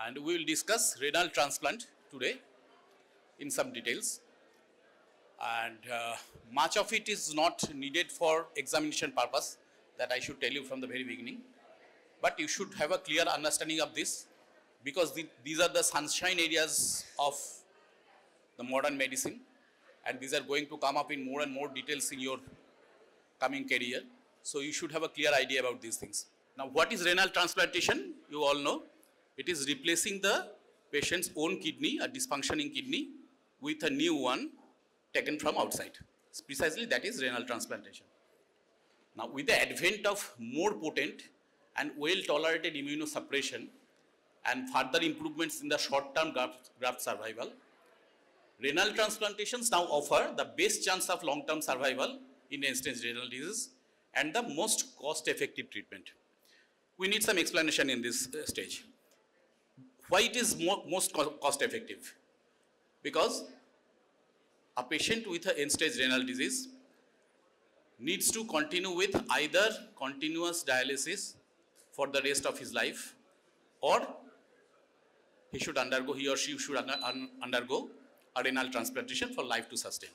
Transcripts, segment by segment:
and we will discuss renal transplant today in some details. And much of it is not needed for examination purpose, that I should tell you from the very beginning. But you should have a clear understanding of this, because these are the sunshine areas of the modern medicine, and these are going to come up in more and more details in your coming career. So you should have a clear idea about these things. Now, what is renal transplantation? You all know. It is replacing the patient's own kidney, a dysfunctioning kidney, with a new one taken from outside. Precisely that is renal transplantation. Now, with the advent of more potent and well-tolerated immunosuppression and further improvements in the short-term graft survival, renal transplantations now offer the best chance of long-term survival in end-stage renal disease and the most cost-effective treatment. We need some explanation in this stage. Why it is most cost-effective? Because a patient with an end-stage renal disease needs to continue with either continuous dialysis for the rest of his life, or he or she should undergo a renal transplantation for life to sustain.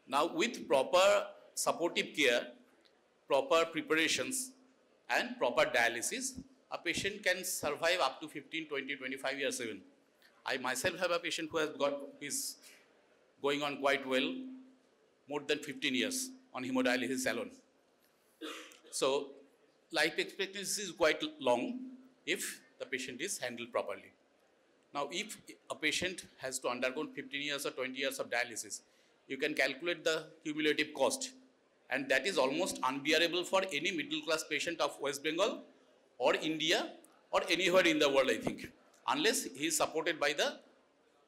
Now, with proper supportive care, proper preparations, and proper dialysis, a patient can survive up to 15, 20, 25 years even. I myself have a patient who is going on quite well, more than 15 years on hemodialysis alone. So, life expectancy is quite long if the patient is handled properly. Now, if a patient has to undergo 15 years or 20 years of dialysis, you can calculate the cumulative cost, and that is almost unbearable for any middle class patient of West Bengal or India or anywhere in the world, I think, unless he is supported by the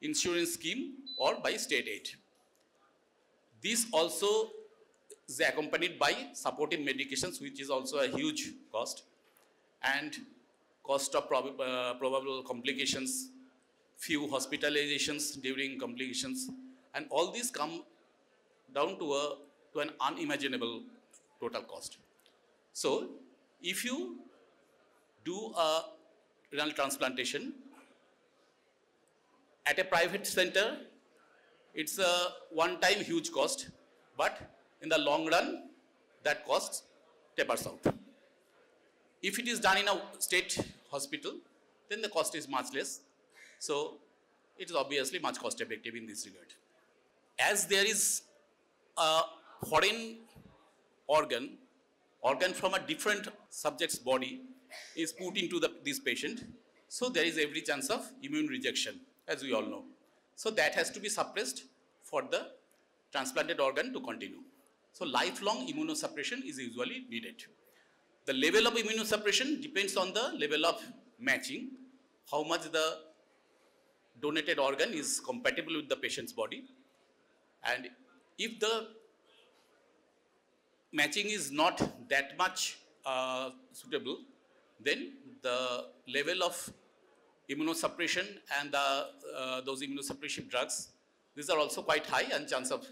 insurance scheme or by state aid. This also is accompanied by supportive medications, which is also a huge cost, and cost of probable complications, few hospitalizations during complications, and all these come down to an unimaginable total cost. So, if you do a renal transplantation at a private center, it's a one-time huge cost, but in the long run, that cost tapers out. If it is done in a state hospital, then the cost is much less. So, it is obviously much cost-effective in this regard. As there is a foreign organ from a different subject's body is put into this patient, so there is every chance of immune rejection, as we all know. So that has to be suppressed for the transplanted organ to continue. So lifelong immunosuppression is usually needed. The level of immunosuppression depends on the level of matching, how much the donated organ is compatible with the patient's body. And if the matching is not that much suitable, then the level of immunosuppression and those immunosuppressive drugs, these are also quite high, and chance of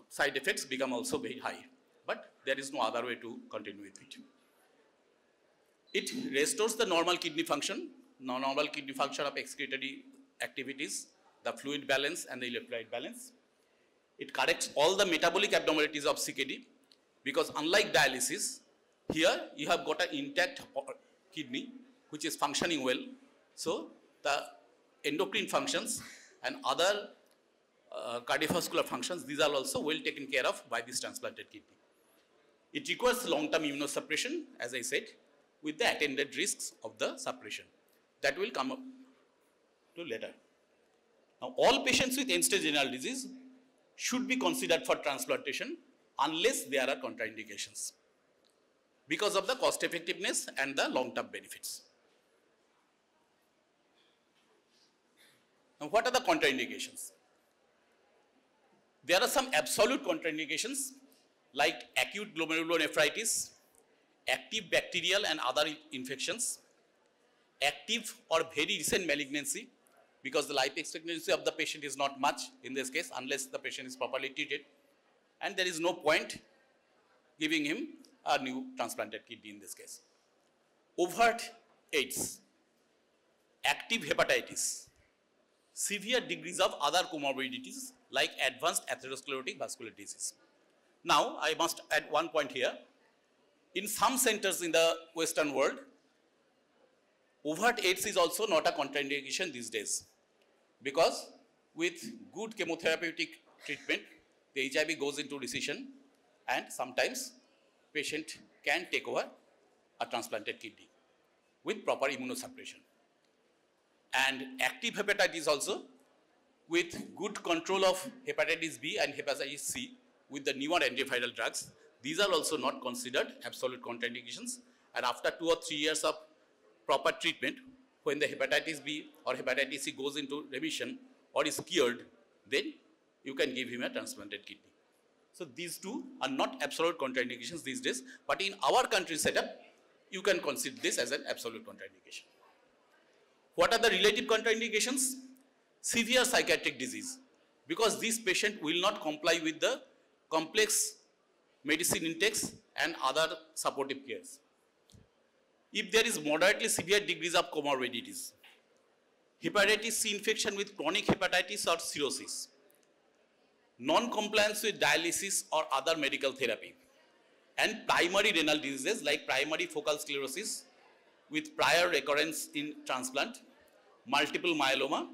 side effects become also very high. But there is no other way to continue with it. It restores the normal kidney function of excretory activities, the fluid balance and the electrolyte balance. It corrects all the metabolic abnormalities of CKD, because unlike dialysis, here you have got an intact kidney which is functioning well. So the endocrine functions and other cardiovascular functions, these are also well taken care of by this transplanted kidney. It requires long-term immunosuppression, as I said, with the attendant risks of the suppression. That will come up to later. Now, all patients with end-stage renal disease should be considered for transplantation unless there are contraindications, because of the cost effectiveness and the long-term benefits. Now, what are the contraindications? There are some absolute contraindications like acute glomerulonephritis, active bacterial and other infections, active or very recent malignancy, because the life expectancy of the patient is not much in this case unless the patient is properly treated, and there is no point giving him a new transplanted kidney in this case. Overt AIDS. active hepatitis, severe degrees of other comorbidities like advanced atherosclerotic vascular disease. Now, I must add one point here. In some centers in the Western world, overt AIDS is also not a contraindication these days, because with good chemotherapeutic treatment, the HIV goes into recession and sometimes patient can take over a transplanted kidney with proper immunosuppression. And active hepatitis also, with good control of hepatitis B and hepatitis C with the newer antiviral drugs, these are also not considered absolute contraindications. And after 2 or 3 years of proper treatment, when the hepatitis B or hepatitis C goes into remission or is cured, then you can give him a transplanted kidney. So these two are not absolute contraindications these days, but in our country setup, you can consider this as an absolute contraindication. What are the relative contraindications? Severe psychiatric disease, because this patient will not comply with the complex medicine intakes and other supportive cares. If there is moderately severe degrees of comorbidities, hepatitis C infection with chronic hepatitis or cirrhosis, non-compliance with dialysis or other medical therapy, and primary renal diseases like primary focal sclerosis with prior recurrence in transplant, multiple myeloma,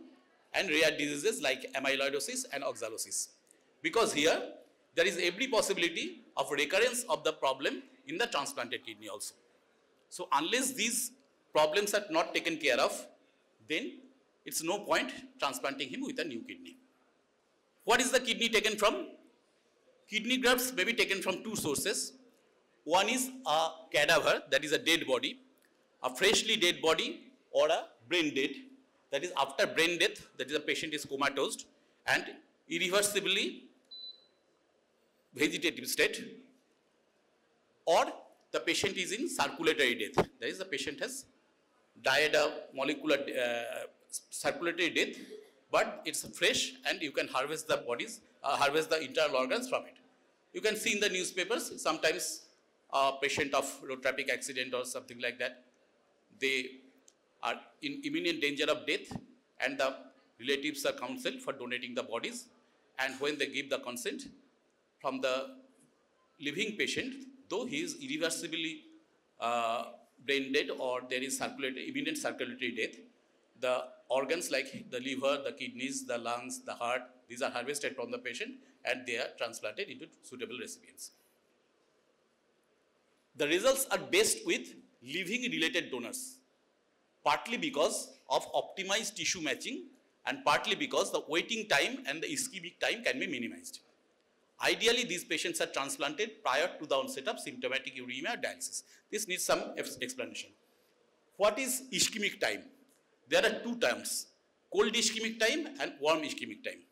and rare diseases like amyloidosis and oxalosis. Because here, there is every possibility of recurrence of the problem in the transplanted kidney also. So unless these problems are not taken care of, then it's no point transplanting him with a new kidney. What is the kidney taken from? Kidney grafts may be taken from two sources. One is a cadaver, that is a dead body, a freshly dead body, or a brain dead, that is after brain death, that is a patient is comatose and irreversibly vegetative state, or the patient is in circulatory death, that is the patient has died a molecular circulatory death, but it's fresh and you can harvest the bodies, harvest the internal organs from it. You can see in the newspapers, sometimes a patient of road traffic accident or something like that, they are in imminent danger of death and the relatives are counseled for donating the bodies, and when they give the consent from the living patient, though he is irreversibly brain dead or there is imminent circulatory death, the organs like the liver, the kidneys, the lungs, the heart, these are harvested from the patient and they are transplanted into suitable recipients. The results are best with living related donors, partly because of optimized tissue matching and partly because the waiting time and the ischemic time can be minimized. Ideally, these patients are transplanted prior to the onset of symptomatic uremia dialysis. This needs some explanation. What is ischemic time? There are two terms, cold ischemic time and warm ischemic time.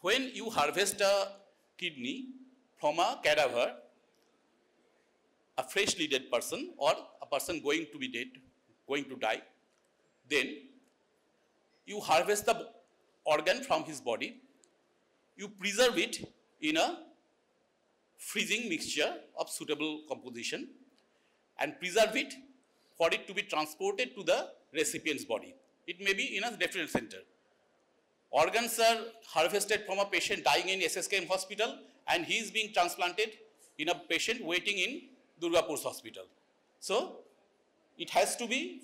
When you harvest a kidney from a cadaver, a freshly dead person or a person going to be dead, going to die, then you harvest the organ from his body, you preserve it in a freezing mixture of suitable composition and preserve it for it to be transported to the recipient's body. It may be in a different center. Organs are harvested from a patient dying in SSKM hospital and he is being transplanted in a patient waiting in Durgapur's hospital. So it has to be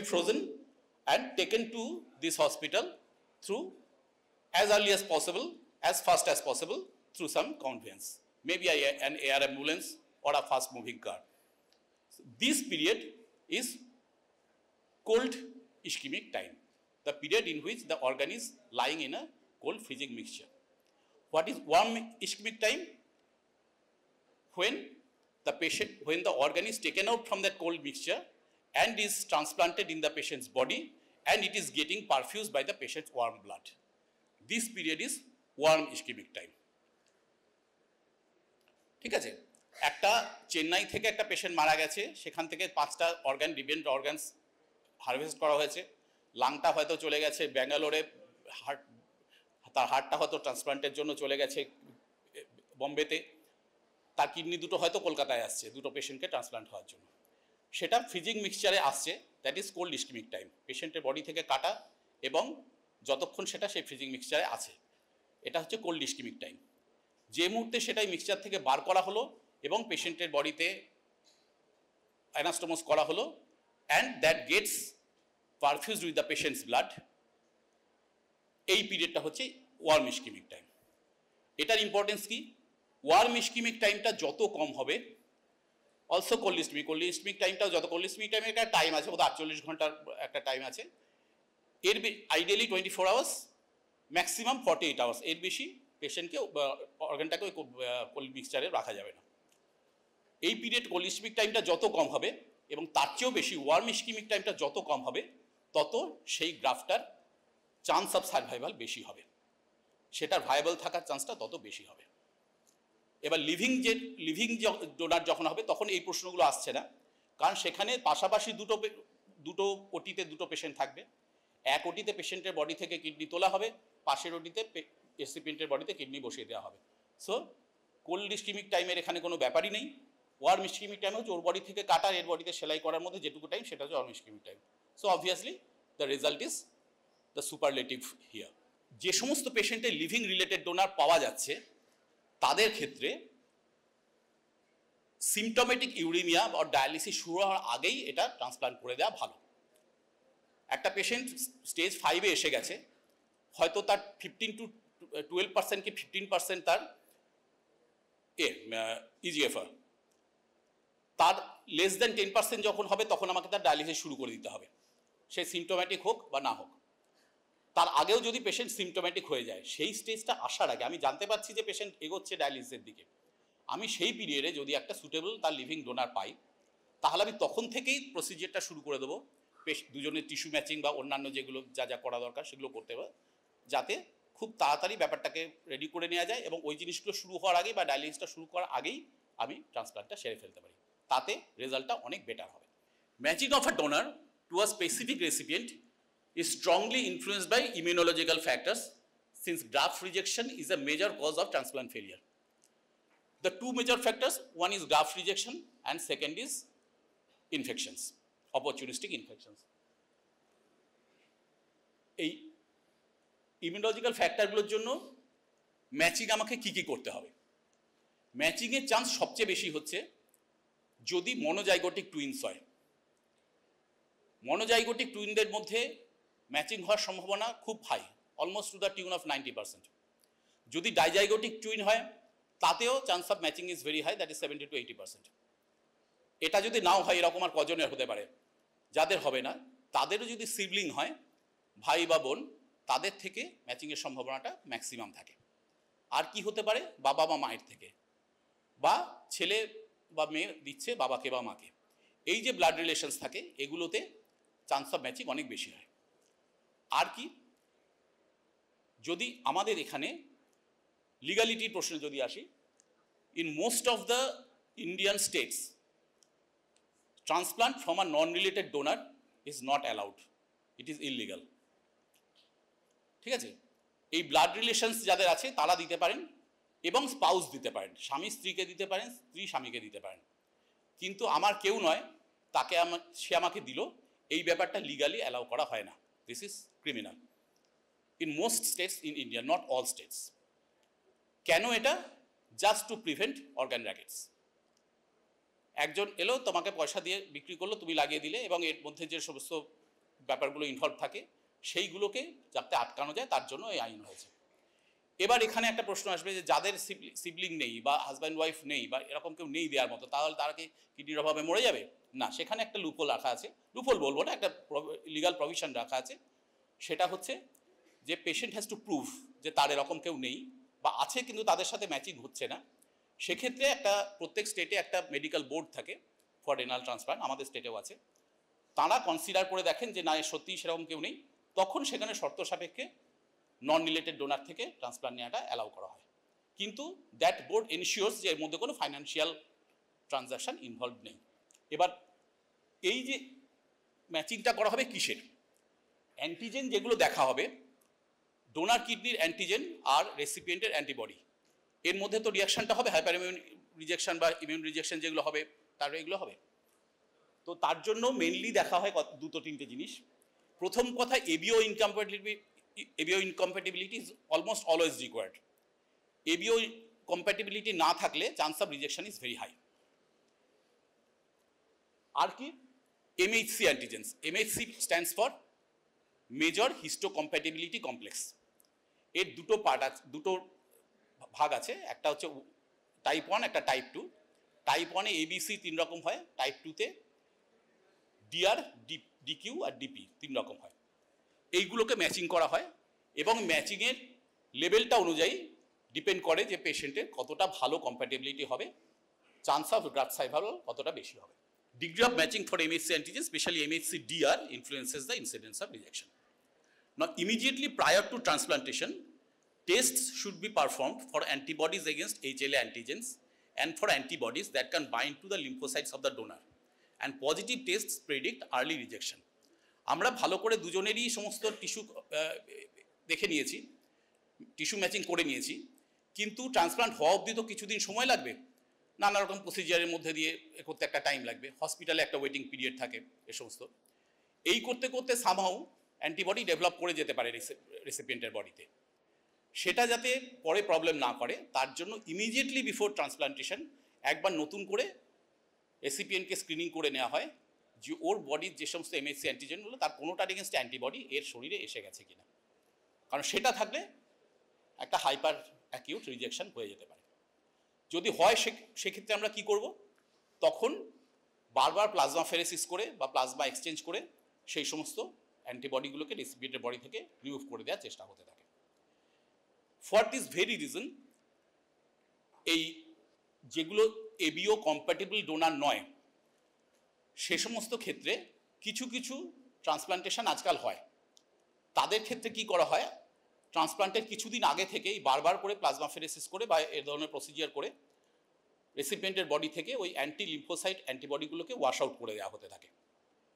frozen and taken to this hospital through as early as possible, as fast as possible through some conveyance, maybe an air ambulance or a fast moving car. So this period is cold ischemic time, the period in which the organ is lying in a cold freezing mixture. What is warm ischemic time? When the organ is taken out from that cold mixture and is transplanted in the patient's body and it is getting perfused by the patient's warm blood. This period is warm ischemic time. ঠিক আছে, একটা চেন্নাই থেকে একটা patient মারা গেছে, সেখান থেকে 5টা অর্গান ডিফারেন্ট অর্গানস হারভেস্ট করা হয়েছে, লাংটা হয়তো চলে গেছে ব্যাঙ্গালোরে, তার হার্টটা হয়তো ট্রান্সপ্লান্টের জন্য চলে গেছে বম্বেতে, তার কিডনি দুটো হয়তো কলকাতায় আসছে দুটো পেশেন্টকে ট্রান্সপ্লান্ট হওয়ার জন্য। সেটা ফ্রিজিং মিক্সচারে আসছে, that is cold ischaemic time. পেশেন্টের বডি থেকে কাটা এবং যতক্ষণ সেটা সেই ফ্রিজিং মিক্সচারে আছে, এটা হচ্ছে কোল্ড ইস্কিমিক টাইম। যে মুহূর্তে সেটাই মিক্সচার থেকে বার করা হলো এবং পেশেন্টের বডিতে অ্যানাস্টোমোস করা হলো and that gets perfused with the patient's blood, এই পিরিয়ডটা হচ্ছে ওয়ার্ম ইস্কিমিক টাইম। এটার ইম্পর্টেন্স কি? ওয়ার্ম ইস্কিমিক টাইমটা যত কম হবে, অলসো কোল্ড ইস্কিমিক টাইমটাও যত, কোল্ড ইস্কিমিক টাইমের একটা টাইম আছে, বোধহয় 48 ঘন্টার একটা টাইম আছে। এর আইডিয়ালি 24 আওয়ার্স, ম্যাক্সিমাম 48 আওয়ার্স, এর বেশি পেশেন্টকে অর্গানটাকে ওই কোল্ড মিক্সচারে রাখা যাবে না। এই পিরিয়ড কোল্ড ইস্কিমিক টাইমটা যত কম হবে এবং তার চেয়েও বেশি ওয়ার্ম ইস্কিমিক টাইমটা যত কম হবে, তত সেই গ্রাফটার চান্স অফ সার্ভাইভাল বেশি হবে, সেটার ভায়াবল থাকার চান্সটা তত বেশি হবে। এবার লিভিং ডোনার যখন হবে তখন এই প্রশ্নগুলো আসছে না, কারণ সেখানে পাশাপাশি দুটো ওটিতে দুটো পেশেন্ট থাকবে। এক ওটিতে পেশেন্টের বডি থেকে কিডনি তোলা হবে, পাশের ওটিতে রেসিপিয়েন্টের বডিতে কিডনি বসিয়ে দেওয়া হবে। সো কোল্ড ইস্কিমিক টাইমের এখানে কোনো ব্যাপারই নেই। ওয়ার্ম ইস্কিমিক টাইম হচ্ছে ওর বডি থেকে কাটা এর বডিতে সেলাই করার মধ্যে যেটুকু টাইম, সেটা হচ্ছে warm ischemic time. So obviously the result is the superlative here. যে সমস্ত পেশেন্টের লিভিং রিলেটেড ডোনার পাওয়া যাচ্ছে তাদের ক্ষেত্রে সিমটোমেটিক ইউরিমিয়া বা ডায়ালিসিস শুরু হওয়ার আগেই এটা ট্রান্সপ্লান্ট করে দেওয়া ভালো। একটা পেশেন্ট স্টেজ 5-এ এসে গেছে, হয়তো তার 15 to 12% কি 15% তার ইজিএফআর, তার লেস দেন 10% যখন হবে তখন আমাকে তার ডায়ালিসিস শুরু করে দিতে হবে, সে সিমটোম্যাটিক হোক বা না হোক। তার আগেও যদি পেশেন্ট সিমটোম্যাটিক হয়ে যায়, সেই স্টেজটা আসার আগে আমি জানতে পারছি যে পেশেন্ট এগোচ্ছে ডায়ালিসিসের দিকে, আমি সেই পিরিয়ডে যদি একটা সুটেবল তার লিভিং ডোনার পাই, তাহলে আমি তখন থেকেই প্রসিজিয়ারটা শুরু করে দেবো, দুজনের টিস্যু ম্যাচিং বা অন্যান্য যেগুলো যা যা করা দরকার সেগুলো করতে হবে, যাতে খুব তাড়াতাড়ি ব্যাপারটাকে রেডি করে নেওয়া যায় এবং ওই জিনিসগুলো শুরু হওয়ার আগেই বা ডায়ালিসিসটা শুরু করার আগেই আমি ট্রান্সপ্লান্টটা সেরে ফেলতে পারি, তাতে রেজাল্টটা অনেক বেটার হবে। Matching of a donor to a specific recipient is strongly influenced by immunological factors, since graft rejection is a major cause of transplant failure. The two major factors, one is graft rejection and second is infections, opportunistic infections. এই immunological ফ্যাক্টরগুলোর জন্য matching আমাকে কি করতে হবে? ম্যাচিংয়ের chance সবচেয়ে বেশি হচ্ছে যদি মনোজাইগোটিক টুইনস হয়। মনোজাইগোটিক টুইনদের মধ্যে ম্যাচিং হওয়ার সম্ভাবনা খুব high, almost to the tune of 90%। যদি ডাইজাইগোটিক টুইন হয় তাতেও chance of matching is very high, that is 70 to 80%। এটা যদি নাও হয়, এরকম আর কজনের হতে পারে, যাদের হবে না তাদেরও যদি সিবলিং হয়, ভাই বা বোন, তাদের থেকে ম্যাচিংয়ের সম্ভাবনাটা ম্যাক্সিমাম থাকে। আর কি হতে পারে? বাবা বা মায়ের থেকে, বা ছেলে বা মেয়ে দিচ্ছে বাবাকে বা মাকে, এই যে ব্লাড রিলেশনস থাকে এগুলোতে চান্স অফ ম্যাচিং অনেক বেশি হয়। আর কি, যদি আমাদের এখানে লিগালিটির প্রশ্নে যদি আসি, in most of the Indian states transplant from a non related donor is not allowed, it is illegal. ঠিক আছে, এই ব্লাড রিলেশনস যাদের আছে তারা দিতে পারেন এবং স্পাউস দিতে পারেন, স্বামী স্ত্রীকে দিতে পারেন, স্ত্রী স্বামীকে দিতে পারেন, কিন্তু আমার কেউ নয় তাকে সে আমাকে দিল, এই ব্যাপারটা লিগালি অ্যালাউ করা হয় না। This is criminal in most states in India, not all states. কেন এটা? Just to prevent organ rackets. একজন এলো, তোমাকে পয়সা দিয়ে বিক্রি করলো, তুমি লাগিয়ে দিলে, এবং এর মধ্যে যে সমস্ত ব্যাপারগুলো ইনভলভ থাকে সেইগুলোকে যাতে আটকানো যায় তার জন্য এই আইন হয়েছে। এবার এখানে একটা প্রশ্ন আসবে যে যাদের সিবলিং নেই বা হাজব্যান্ড ওয়াইফ নেই বা এরকম কেউ নেই দেওয়ার মতো, তাহলে তারা কি কিডনির অভাবে মরে যাবে? না, সেখানে একটা লুপহোল রাখা আছে, লুপহোল বলবো না, একটা লিগাল প্রভিশন রাখা আছে। সেটা হচ্ছে যে পেশেন্ট হ্যাজ টু প্রুভ যে তার এরকম কেউ নেই বা আছে কিন্তু তাদের সাথে ম্যাচিং হচ্ছে না। সেক্ষেত্রে একটা প্রত্যেক স্টেটে একটা মেডিকেল বোর্ড থাকে ফর রেনাল ট্রান্সপ্লান্ট, আমাদের স্টেটেও আছে। তারা কনসিডার করে দেখেন যে না সত্যিই সেরকম কেউ নেই, তখন সেখানে শর্ত সাপেক্ষে নন রিলেটেড ডোনার থেকে ট্রান্সপ্লান্ট নেওয়াটা অ্যালাউ করা হয়, কিন্তু দ্যাট বোর্ড এনশিওরস যে এর মধ্যে কোনো ফাইন্যান্সিয়াল ট্রানজাকশন ইনভলভ নেই। এবার এই যে ম্যাচিংটা করা হবে কিসের? অ্যান্টিজেন যেগুলো দেখা হবে, ডোনার কিডনির অ্যান্টিজেন আর রেসিপিয়েন্টের অ্যান্টিবডি, এর মধ্যে তো রিয়াকশনটা হবে, হাইপার ইমিউন রিজেকশন বা ইমিউন রিজেকশন যেগুলো হবে তার এগুলো হবে। তো তার জন্য মেনলি দেখা হয় দুটো তিনটে জিনিস। প্রথম কথা, ABO incompatibility is almost always required. ABO compatibility না থাকলে chance of rejection is very high. আর কি? MHC antigens. MHC stands for major histocompatibility complex. এর দুটো পার্ট আছে, দুটো ভাগ আছে, একটা হচ্ছে টাইপ 1, একটা টাইপ 2। টাইপ 1-এ ABC 3 রকম হয়, টাইপ 2-তে DR, DQ আর DP 3 রকম হয়। এইগুলোকে ম্যাচিং করা হয় এবং ম্যাচিংয়ের লেভেলটা অনুযায়ী ডিপেন্ড করে যে পেশেন্টের কতটা ভালো কম্প্যাটিবিলিটি হবে, চান্স অফ গ্রাফট সার্ভাইভাল কতটা বেশি হবে। Degree of matching for MHC antigen, especially MHC DR, influences the incidence of rejection. Now, immediately prior to transplantation, tests should be performed for antibodies against HLA antigens and for antibodies that can bind to the lymphocytes of the donor. And positive tests predict early rejection. আমরা ভালো করে দুজনেরই সমস্ত tissue দেখে নিয়েছি, tissue matching করে নিয়েছি, কিন্তু ট্রান্সপ্লান্ট হওয়া অবধি তো কিছুদিন সময় লাগবে, নানা রকম প্রসিজিয়ারের মধ্যে দিয়ে করতে একটা টাইম লাগবে, হসপিটালে একটা ওয়েটিং পিরিয়ড থাকে, এ সমস্ত। এই করতে করতে সামহাউ অ্যান্টিবডি ডেভেলপ করে যেতে পারে রেসিপিয়েন্টের বডিতে। সেটা যাতে পরে প্রবলেম না করে তার জন্য ইমিডিয়েটলি বিফোর ট্রান্সপ্লান্টেশন একবার নতুন করে রেসিপিয়েন্টকে স্ক্রিনিং করে নেওয়া হয় যে ওর বডির যে সমস্ত MHC অ্যান্টিজেনগুলো তার কোনোটার এগেনস্ট অ্যান্টিবডি এর শরীরে এসে গেছে কিনা, কারণ সেটা থাকলে একটা হাইপার অ্যাকিউট রিজেকশন হয়ে যেতে পারে। যদি হয় সেক্ষেত্রে আমরা কি করব? তখন বারবার প্লাজমা ফেরেসিস করে বা প্লাজমা এক্সচেঞ্জ করে সেই সমস্ত অ্যান্টিবডিগুলোকে রেসিপিয়েন্টের বডি থেকে রিমুভ করে দেওয়ার চেষ্টা হতে থাকে। ফর দিস ভেরি রিজন, এই যেগুলো এবিও কম্প্যাটিবল ডোনার নয় সে সমস্ত ক্ষেত্রে কিছু কিছু ট্রান্সপ্লান্টেশন আজকাল হয়। তাদের ক্ষেত্রে কি করা হয়? ট্রান্সপ্লান্টের কিছুদিন আগে থেকেই বারবার করে প্লাজমা ফেরেসিস করে বা এ ধরনের প্রসিজিয়ার করে রেসিপিয়েন্টের বডি থেকে ওই অ্যান্টি লিম্ফোসাইট অ্যান্টিবডিগুলোকে ওয়াশ আউট করে দেওয়া হতে থাকে।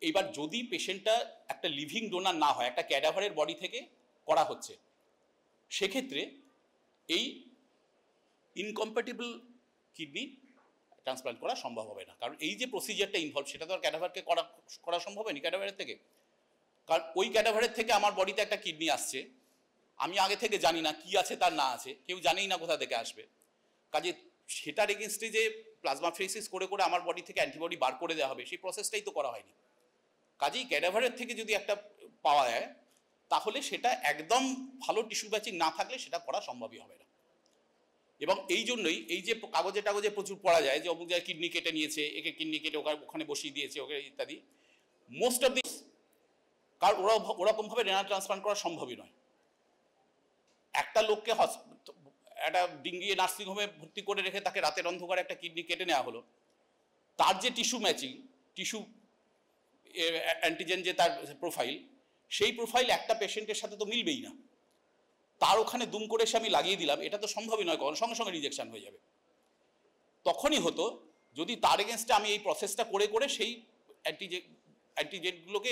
এইবার যদি পেশেন্টটা একটা লিভিং ডোনার না হয়, একটা ক্যাডাভারের বডি থেকে করা হচ্ছে, সেক্ষেত্রে এই ইনকম্প্যাটিবল কিডনি ট্রান্সপ্লান্ট করা সম্ভব হবে না, কারণ এই যে প্রসিজিয়ারটা ইনভলভ সেটা তো আর ক্যাডাভারকে করা সম্ভব হয়নি ক্যাডাভারের থেকে। কারণ ওই ক্যাডাভারের থেকে আমার বডিতে একটা কিডনি আসছে, আমি আগে থেকে জানি না কি আছে তার না আছে, কেউ জানেই না কোথা থেকে আসবে, কাজে সেটার এগেনস্টে যে প্লাজমা ফেরেসিস করে করে আমার বডি থেকে অ্যান্টিবডি বার করে দেওয়া হবে সেই প্রসেসটাই তো করা হয়নি। কাজেই ক্যাডাভারের থেকে যদি একটা পাওয়া যায় তাহলে সেটা একদম ভালো টিস্যু ম্যাচিং না থাকলে সেটা করা সম্ভবই হবে না। এবং এই জন্যই এই যে কাগজে টাগজে প্রচুর পড়া যায় যে অমুক জায়গায় কিডনি কেটে নিয়েছে, একে কিডনি কেটে ওখানে বসিয়ে দিয়েছে ওকে ইত্যাদি, মোস্ট অফ দিস কারণ ওরকমভাবে রেনাল ট্রান্সপ্লান্ট করা সম্ভবই নয়। একটা লোককে একটা ডিঙ্গিয়ে নার্সিংহোমে ভর্তি করে রেখে তাকে রাতের অন্ধকারে একটা কিডনি কেটে নেওয়া হলো, তার যে টিস্যু ম্যাচিং, টিস্যু অ্যান্টিজেন যে তার প্রোফাইল, সেই প্রোফাইল একটা পেশেন্টের সাথে তো মিলবেই না। তার ওখানে দুম করে এসে আমি লাগিয়ে দিলাম, এটা তো সম্ভবই নয়, কারণ সঙ্গে সঙ্গে রিজেকশন হয়ে যাবে। তখনই হতো যদি তার এগেনস্টে আমি এই প্রসেসটা করে করে সেই অ্যান্টিজেনগুলোকে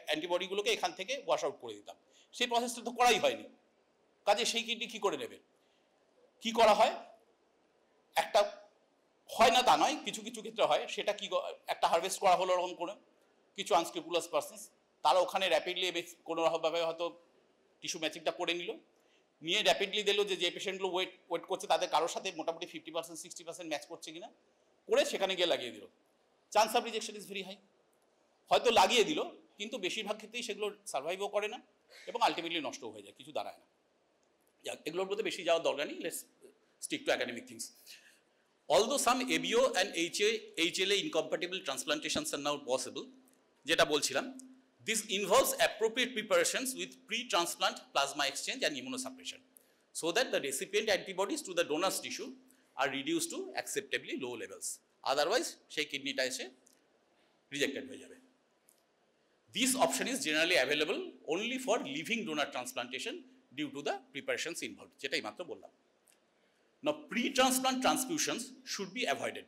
অ্যান্টিবডিগুলোকে এখান থেকে ওয়াশ আউট করে দিতাম। সেই প্রসেসটা তো করাই হয়নি, কাজে সেই কিডনি কী করে নেবে? কি করা হয়? একটা হয় না তা নয়, কিছু কিছু ক্ষেত্রে হয়, সেটা কি একটা হারভেস্ট করা হলো ওরকম করে কিছু আনস্ক্রুপুলাস পারসনস, তারা ওখানে র্যাপিডলি কোনোভাবে হয়তো টিস্যু ম্যাচিংটা করে নিয়ে র্যাপিডলি দিল যে পেশেন্টগুলো ওয়েট করছে তাদের কারোর সাথে মোটামুটি 50% 60% ম্যাচ করছে কিনা, করে সেখানে গিয়ে লাগিয়ে দিল। Chance of rejection is very high. হয়তো লাগিয়ে দিল কিন্তু বেশিরভাগ ক্ষেত্রেই সেগুলো সার্ভাইভও করে না এবং আলটিমেটলি নষ্ট হয়ে যায়, কিছু দাঁড়ায় না। এগুলোর মধ্যে বেশি যাওয়ার দরকার নেই, let's stick to academic things. Although some ABO and HLA incompatible transplantations are now possible, যেটা বলছিলাম, this involves appropriate preparations with pre-transplant plasma exchange and immunosuppression so that the recipient antibodies to the donor's tissue are reduced to acceptably low levels. Otherwise, সেই কিডনিটা এসে rejected হয়ে যাবে। This option is generally available only for living donor transplantation due to the preparations involved, যেটাই মাত্র বললাম। Now, pre-transplant transfusions should be avoided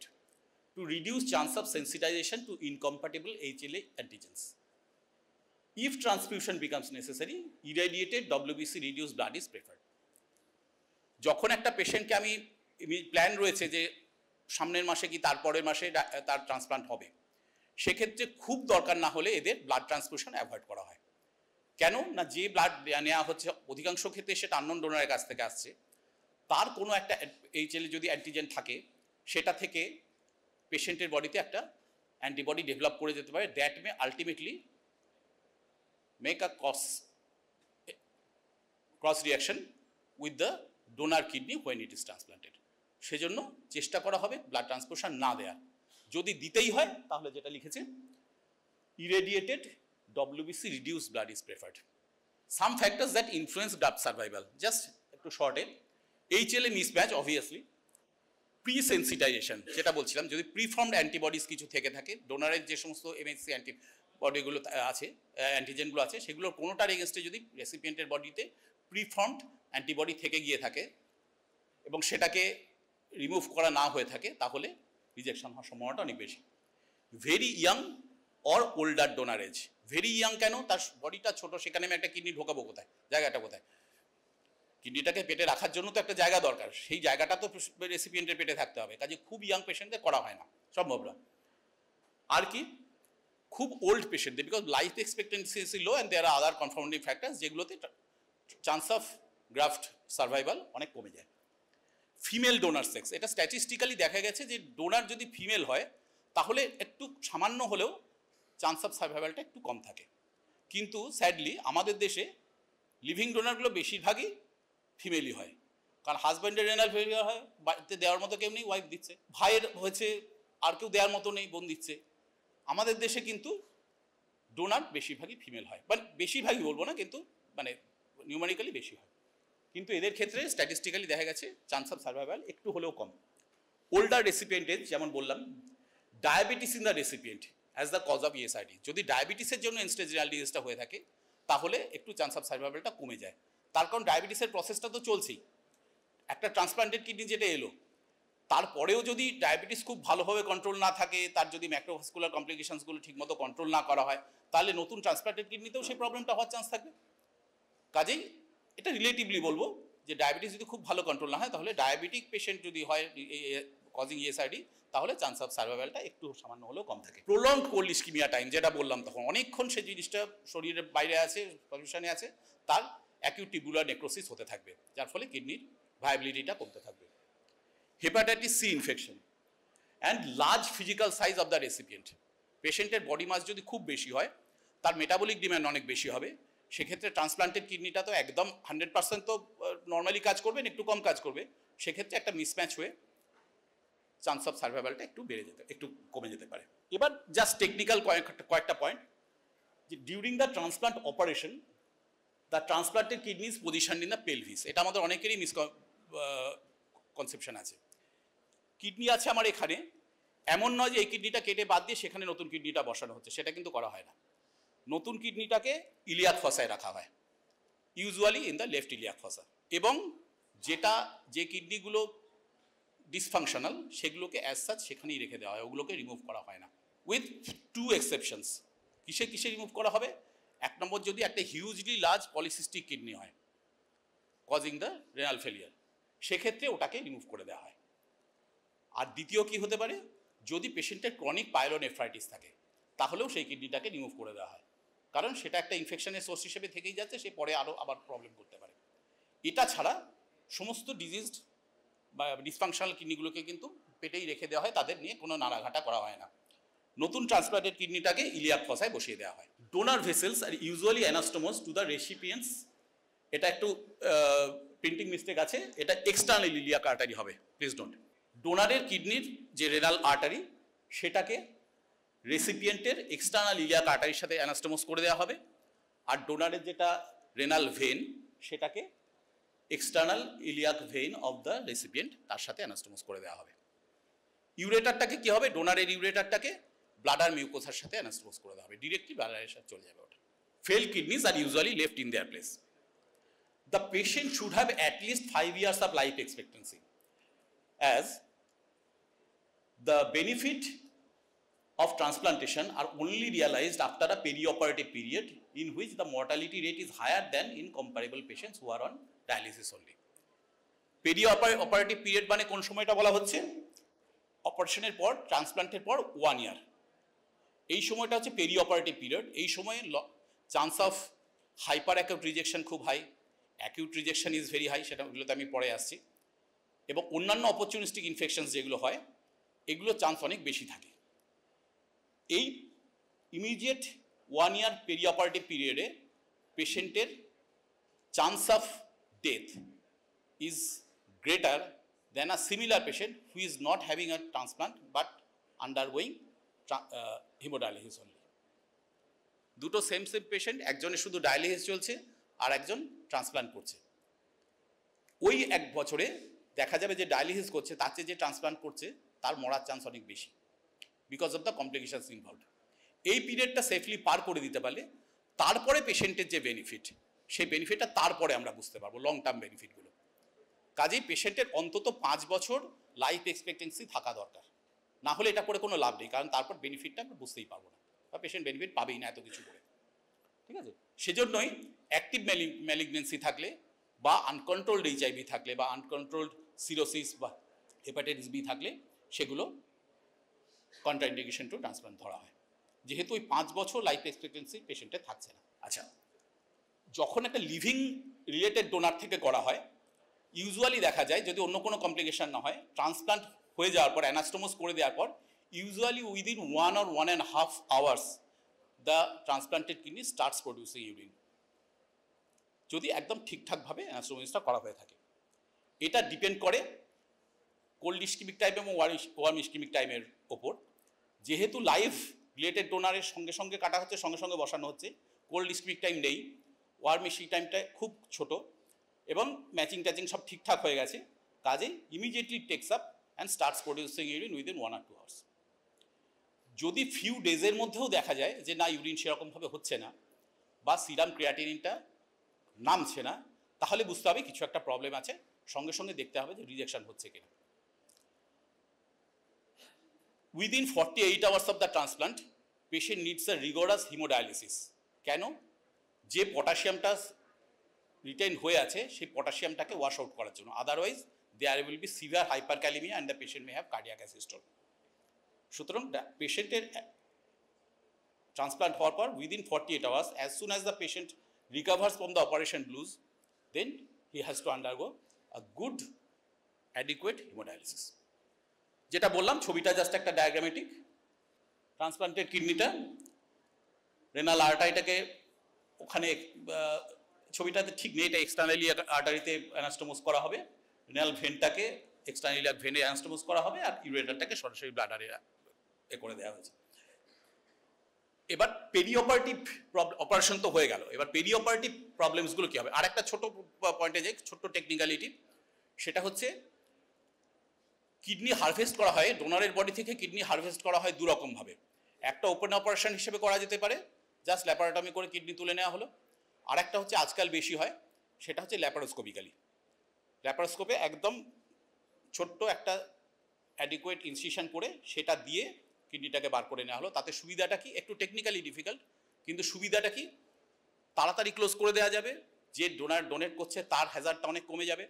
to reduce chance of sensitization to incompatible HLA antigens. If transfusion becomes necessary, irradiated WBC-reduced blood is preferred. যখন একটা পেশেন্টকে আমি plan রয়েছে যে সামনের মাসে কি তারপরের মাসে তার ট্রান্সপ্লান্ট হবে, সেক্ষেত্রে খুব দরকার না হলে এদের ব্লাড ট্রান্সফিউশন অ্যাভয়েড করা হয়। কেন না, যে ব্লাড নেওয়া হচ্ছে অধিকাংশ ক্ষেত্রে সেটা আননোন ডোনারের কাছ থেকে আসছে, তার কোনো একটা HL যদি অ্যান্টিজেন থাকে সেটা থেকে পেশেন্টের বডিতে একটা অ্যান্টিবডি ডেভেলপ করে যেতে পারে, that may ultimately make a cross reaction with the donor kidney when it is transplanted. সেজন্য চেষ্টা করা হবে ব্লাড ট্রান্সফিউশন না দেওয়ার। যদি দিতেই হয় তাহলে যেটা লিখেছে, ইরেডিয়েটেড WBC reduced blood is preferred. Some factors that influence graft survival, just একটু শর্টে, HLA mismatch obviously, প্রি-সেন্সিটাইজেশন যেটা বলছিলাম, যদি প্রিফর্মড অ্যান্টিবডিজ কিছু থেকে থাকে, ডোনারের যে সমস্ত MHC অ্যান্টিবডিগুলো আছে, অ্যান্টিজেনগুলো আছে, সেগুলোর কোনোটার এগেনস্টে যদি রেসিপিয়েন্টের বডিতে প্রিফর্মড অ্যান্টিবডি থেকে গিয়ে থাকে এবং সেটাকে রিমুভ করা না হয়ে থাকে, তাহলে রিজেকশন হওয়ার সম্ভাবনাটা অনেক বেশি। Very young or older donor age. Very young কেন, তার বডিটা ছোট, সেখানে আমি একটা কিডনি ঢোকাবো কোথায়, জায়গাটা কোথায়? কিডনিটাকে পেটে রাখার জন্য তো একটা জায়গা দরকার, সেই জায়গাটা তো রেসিপিয়েন্টের পেটে থাকতে হবে, কাজে খুব ইয়াং পেশেন্টদের করা হয় না, সম্ভব না। আর কি, খুব ওল্ড পেশেন্টদের, because life expectancy is low and there are other confounding factors, যেগুলোতে চান্স অফ গ্রাফট সার্ভাইভাল অনেক কমে যায়। ফিমেল ডোনার সেক্স, এটা স্ট্যাটিস্টিক্যালি দেখা গেছে যে ডোনার যদি ফিমেল হয় তাহলে একটু সামান্য হলেও চান্স অফ সার্ভাইভালটা একটু কম থাকে। কিন্তু স্যাডলি আমাদের দেশে লিভিং ডোনারগুলো বেশিরভাগই ফিমেলই হয়, কারণ হাজব্যান্ডের রেনাল ফেলিয়ার হয়, বাড়িতে দেওয়ার মতো কেউ নেই, ওয়াইফ দিচ্ছে, ভাইয়ের হয়েছে আর কেউ দেওয়ার মতো নেই, বোন দিচ্ছে। আমাদের দেশে কিন্তু ডোনার বেশিরভাগই ফিমেল হয়, মানে বেশিরভাগই বলবো না, কিন্তু মানে নিউমারিক্যালি বেশি হয়। কিন্তু এদের ক্ষেত্রে স্ট্যাটিস্টিক্যালি দেখা গেছে চান্স অফ সার্ভাইভাল একটু হলেও কম। ওল্ডার রেসিপিয়েন্টের, যেমন বললাম, diabetes in the recipient as the cause of ESRD, যদি ডায়াবেটিসের জন্য এন্ড-স্টেজ রিনাল ডিজিজটা হয়ে থাকে তাহলে একটু চান্স অফ সার্ভাইভালটা কমে যায়। তার কারণ ডায়াবেটিসের প্রসেসটা তো চলছেই, একটা ট্রান্সপ্লান্টেড কিডনি যেটা এলো, তারপরেও যদি ডায়াবেটিস খুব ভালোভাবে কন্ট্রোল না থাকে, তার যদি ম্যাক্রোভাস্কুলার কমপ্লিকেশনসগুলো ঠিকমতো কন্ট্রোল না করা হয়, তাহলে নতুন ট্রান্সপ্লান্টেড কিডনিতেও সেই প্রবলেমটা হওয়ার চান্স থাকবে। কাজেই এটা রিলেটিভলি বলবো যে ডায়াবেটিস যদি খুব ভালো কন্ট্রোল না হয়, তাহলে ডায়াবেটিক পেশেন্ট যদি হয় কজিং ESRD, তাহলে চান্স অফ সার্ভাইভালটা একটু সামান্য হলেও কম থাকে। প্রলংড কোল্ড ইস্কিমিয়া টাইম, যেটা বললাম, তখন অনেকক্ষণ সেই জিনিসটা শরীরের বাইরে আছে, পজিশনে আছে, তার অ্যাকিউট টিবুলার নেক্রোসিস হতে থাকবে, যার ফলে কিডনির ভায়াবিলিটিটা কমতে থাকবে। Hepatitis C infection and large physical size of the recipient, পেশেন্টের বডি মাস যদি খুব বেশি হয়, তার মেটাবলিক ডিম্যান্ড অনেক বেশি হবে, সেক্ষেত্রে ট্রান্সপ্লান্টেড কিডনিটা তো একদম 100% তো নর্মালি কাজ করবে না, একটু কম কাজ করবে, সেক্ষেত্রে একটা মিসম্যাচ হয়ে চান্স অফ সার্ভাইভালটা একটু কমে যেতে পারে। এবার জাস্ট টেকনিক্যাল কয়েকটা পয়েন্ট, যে during the transplant operation the transplanted kidney is positioned in the pelvis. এটা আমাদের অনেকেরই কনসেপশন আছে। কিডনি আছে আমার এখানে, এমন নয় যে এই কিডনিটা কেটে বাদ দিয়ে সেখানে নতুন কিডনিটা বসানো হচ্ছে, সেটা কিন্তু করা হয় না। নতুন কিডনিটাকে ইলিয়াক ফসায় রাখা হয়, usually in the left iliac fossa, এবং যে কিডনিগুলো ডিসফাংশনাল সেগুলোকে অ্যাজ সাচ সেখানেই রেখে দেওয়া হয়, ওগুলোকে রিমুভ করা হয় না, উইথ 2 এক্সেপশনস। কিসে রিমুভ করা হবে? এক নম্বর, যদি একটা হিউজলি লার্জ পলিসিস্টিক কিডনি হয় কজিং দ্য রেনাল ফেলিয়ার, সেক্ষেত্রে ওটাকে রিমুভ করে দেওয়া হয়। আর দ্বিতীয় কি হতে পারে, যদি পেশেন্টের ক্রনিক পাইলোনেফ্রাইটিস থাকে, তাহলেও সেই কিডনিটাকে রিমুভ করে দেওয়া হয়, কারণ সেটা একটা ইনফেকশনের সোর্স হিসেবে থেকেই যাচ্ছে, সে পরে আবার প্রবলেম করতে পারে। এটা ছাড়া সমস্ত ডিজিজড বা ডিসফাংশনাল কিডনিগুলোকে কিন্তু পেটেই রেখে দেওয়া হয়, তাদের নিয়ে কোনো নাড়াঘাটা করা হয় না। নতুন ট্রান্সপ্লান্টেড কিডনিটাকে ইলিয়াক ফসায় বসিয়ে দেওয়া হয়। ডোনার ভেসেলস আর usually anastomose to the recipients, এটা একটু প্রিন্টিং মিস্টেক আছে, এটা এক্সটার্নাল ইলিয়াক আর্টারি হবে, প্লিজ ডোন্ট। ডোনারের কিডনির যে রেনাল আর্টারি, সেটাকে রেসিপিয়েন্টের এক্সটার্নাল ইলিয়াক আর্টারির সাথে অ্যানাস্টোমোস করে দেওয়া হবে, আর ডোনারের যেটা রেনাল ভেন, সেটাকে external iliac vein of the recipient, তার সাথে অ্যানাস্টোমোস করে দেওয়া হবে। ইউরেটারটাকে কি হবে, ডোনারের ইউরেটারটাকে ব্লাডার মিউকোসার সাথে অ্যানাস্টোমোস করে দেওয়া হবে, ডিরেক্টলি ব্লাডারের সাথে চলে যাবে ওটা। Fail kidneys are usually left in their place. The patient should have at least 5 years of life expectancy, as the benefit of transplantation are only realized after a perioperative period in which the mortality rate is higher than in comparable patients who are on dialysis only. Perioperative period মানে কোন সময়টা বলা হচ্ছে? অপারেশনের পর, ট্রান্সপ্লান্টের পর 1 year। এই সময়টা হচ্ছে পেরি অপারেটিভ পিরিয়ড। এই সময়ে chance of hyper acute rejection খুব high, acute rejection is very high, সেটাগুলোতে আমি পরে আসছি। এবং অন্যান্য অপরচুনিস্টিক ইনফেকশনস যেগুলো হয় এগুলোর চান্স অনেক বেশি থাকে। এই ইমিডিয়েট 1 year পেরি অপারেটিভ পিরিয়ডে পেশেন্টের chance of death is greater than a similar patient who is not having a transplant but undergoing hemodialysis only. দুটো সেম পেশেন্ট, একজনের শুধু ডায়ালিসিস চলছে আর একজন ট্রান্সপ্লান্ট করছে। ওই 1 বছরে দেখা যাবে যে ডায়ালিসিস করছে তার চেয়ে যে ট্রান্সপ্লান্ট করছে তার মরার চান্স অনেক বেশি, because of the complications involved. এই পিরিয়ডটা সেফলি পার করে দিতে পারলে তারপরে পেশেন্টের যে বেনিফিট, সেই বেনিফিটটা তারপরে আমরা বুঝতে পারবো, লং টার্ম বেনিফিটগুলো। কাজেই পেশেন্টের অন্তত 5 বছর লাইফ এক্সপেক্টেন্সি থাকা দরকার, না হলে এটা করে কোনো লাভ নেই, কারণ তারপর বেনিফিটটা আমরা বুঝতেই পারবো না, বা পেশেন্ট বেনিফিট পাবেই না এত কিছু করে। ঠিক আছে, সেজন্যই অ্যাক্টিভ ম্যালিগনেন্সি থাকলে বা আনকন্ট্রোলড HIV থাকলে বা আনকন্ট্রোলড সিরোসিস বা হেপাটাইটিস B থাকলে সেগুলো কন্ট্রাইন্ডিকেশন টু ট্রান্সপ্লান্ট ধরা হয়, যেহেতু ওই 5 বছর লাইফ এক্সপেক্টেন্সি পেশেন্টের থাকছে না। আচ্ছা, যখন একটা লিভিং রিলেটেড ডোনার থেকে করা হয় ইউজুয়ালি দেখা যায়, যদি অন্য কোনো কমপ্লিকেশন না হয়, ট্রান্সপ্লান্ট হয়ে যাওয়ার পর অ্যানাস্টোমোস করে দেওয়ার পর usually within 1 or 1.5 hours the transplanted kidney starts producing urine, যদি একদম ঠিকঠাকভাবে অ্যানাস্টোমোসিসটা করা হয়ে থাকে। এটা ডিপেন্ড করে কোল্ড ইস্কিমিক টাইম এবং ওয়ার্ম ইস্কিমিক টাইমের ওপর। যেহেতু লাইভ রিলেটেড ডোনারের সঙ্গে সঙ্গে কাটা হচ্ছে, সঙ্গে সঙ্গে বসানো হচ্ছে, কোল্ড ইস্কিমিক টাইম নেই, ওয়ার্ম ইস্কিমিক টাইমটা খুব ছোট এবং ম্যাচিং ট্যাচিং সব ঠিকঠাক হয়ে গেছে, কাজেই immediately tax up and starts producing urine within 1 or 2 hours। যদি ফিউ ডেজের মধ্যেও দেখা যায় যে না ইউরিন সেরকমভাবে হচ্ছে না বা সিরাম ক্রিয়াটিনিনটা নামছে না, তাহলে বুঝতে হবে কিছু একটা প্রবলেম আছে, সঙ্গে সঙ্গে দেখতে হবে যে রিজেকশন হচ্ছে কিনা। Within 48 hours of the transplant patient needs a rigorous haemodialysis. কেন? যে পটাশিয়ামটা রিটেইন হয়ে আছে সেই পটাশিয়ামটাকে ওয়াশ আউট করার জন্য, otherwise there will be severe hyperkalaemia and the patient may have cardiac asystole. সুতরাং পেশেন্টের ট্রান্সপ্লান্ট হওয়ার পর within 48 hours, as soon as the patient recovers from the operation blues, then he has to undergo a good adequate haemodialysis. যেটা বললাম, ছবিটা just একটা ডায়াগ্রামেটিক। Transplanted কিডনিটা renal আর্টারিটাকে ওখানে, ছবিটাতে ঠিক নেই, এটা এক্সটার্নালি আর্টারিতে অ্যানাস্টোমোস করা হবে, রেনাল ভেনটাকে এক্সটার্নালি ভেনে অ্যানাস্টোমোস করা হবে, আর ইউরেটারটাকে সরাসরি ব্লাডারে করে দেওয়া হয়েছে। এবার পেরি অপারেটিভ অপারেশন তো হয়ে গেল, এবার পেরি অপারেটিভ প্রবলেমসগুলো কী হবে? আর একটা ছোট পয়েন্টে যাই, ছোট্ট টেকনিক্যালিটি, সেটা হচ্ছে কিডনি হারভেস্ট করা হয়, ডোনারের বডি থেকে কিডনি হারভেস্ট করা হয় 2 রকমভাবে। একটা ওপেন অপারেশন হিসেবে করা যেতে পারে, জাস্ট ল্যাপারোটমি করে কিডনি তুলে নেওয়া হলো। আর একটা হচ্ছে আজকাল বেশি হয়, সেটা হচ্ছে ল্যাপারোস্কোপিক্যালি। ল্যাপারোস্কোপে একদম ছোট্ট একটা অ্যাডিকুয়েট ইনসিশন করে সেটা দিয়ে কিডনিটাকে বার করে নেওয়া হলো। তাতে সুবিধাটা কি? একটু টেকনিক্যালি ডিফিকাল্ট, কিন্তু সুবিধাটা কি? তাড়াতাড়ি ক্লোজ করে দেওয়া যাবে, যে ডোনেট করছে তার হ্যাজার্ডটা অনেক কমে যাবে,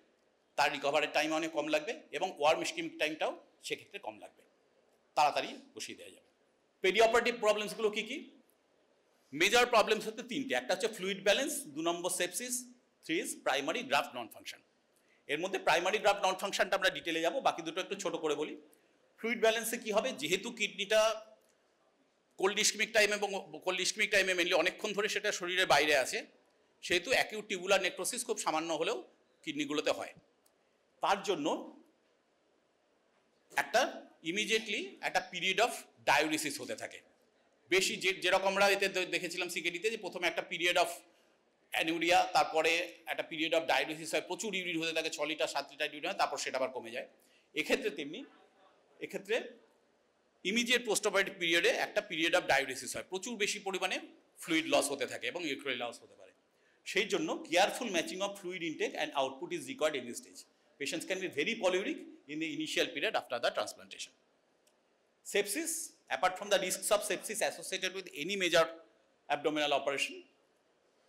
তার রিকভারের টাইম অনেক কম লাগবে এবং ওয়ার্ম ইস্কিমিক টাইমটাও সেক্ষেত্রে কম লাগবে, তাড়াতাড়ি বসিয়ে দেওয়া যাবে। পেরি অপারেটিভ প্রবলেমসগুলো কী কী? মেজর প্রবলেমস হচ্ছে 3টে। একটা হচ্ছে fluid balance, 2 number sepsis, 3 is primary graft non function. এর মধ্যে প্রাইমারি গ্রাফট নন ফাংশনটা আমরা ডিটেলে যাব, বাকি দুটো একটু ছোট করে বলি। ফ্লুইড ব্যালেন্সে কী হবে? যেহেতু কিডনিটা কোল্ড ইস্কিমিক টাইম এবং কোল্ড ইস্কিমিক টাইমে মেনলি অনেকক্ষণ ধরে সেটা শরীরের বাইরে আছে, সেহেতু অ্যাকিউট টিউবুলার নেক্রোসিস খুব সামান্য হলেও কিডনিগুলোতে হয়। তার জন্য একটা ইমিডিয়েটলি একটা পিরিয়ড অফ ডায়োলিসিস হতে থাকে। বেশি যেরকম আমরা এতে দেখেছিলাম সিকেডিতে, যে প্রথমে একটা পিরিয়ড অফ অ্যানিউরিয়া, তারপরে একটা পিরিয়ড অফ ডায়োলিসিস হয়, প্রচুর ইউরিন হতে থাকে, 6 লিটার 7 লিটার ইউরিন হয়, তারপর সেটা আবার কমে যায়। এক্ষেত্রে তেমনি, এক্ষেত্রে ইমিডিয়েট পোস্ট অপারেটিভ পিরিয়ডে একটা পিরিয়ড অফ ডায়োলিসিস হয়, প্রচুর বেশি পরিমাণে ফ্লুইড লস হতে থাকে এবং ইউরিন লস হতে পারে। সেই জন্য careful matching of fluid intact and output is required in this stage. Patients can be very polyuric in the initial period after the transplantation. Sepsis, apart from the risks of sepsis associated with any major abdominal operation,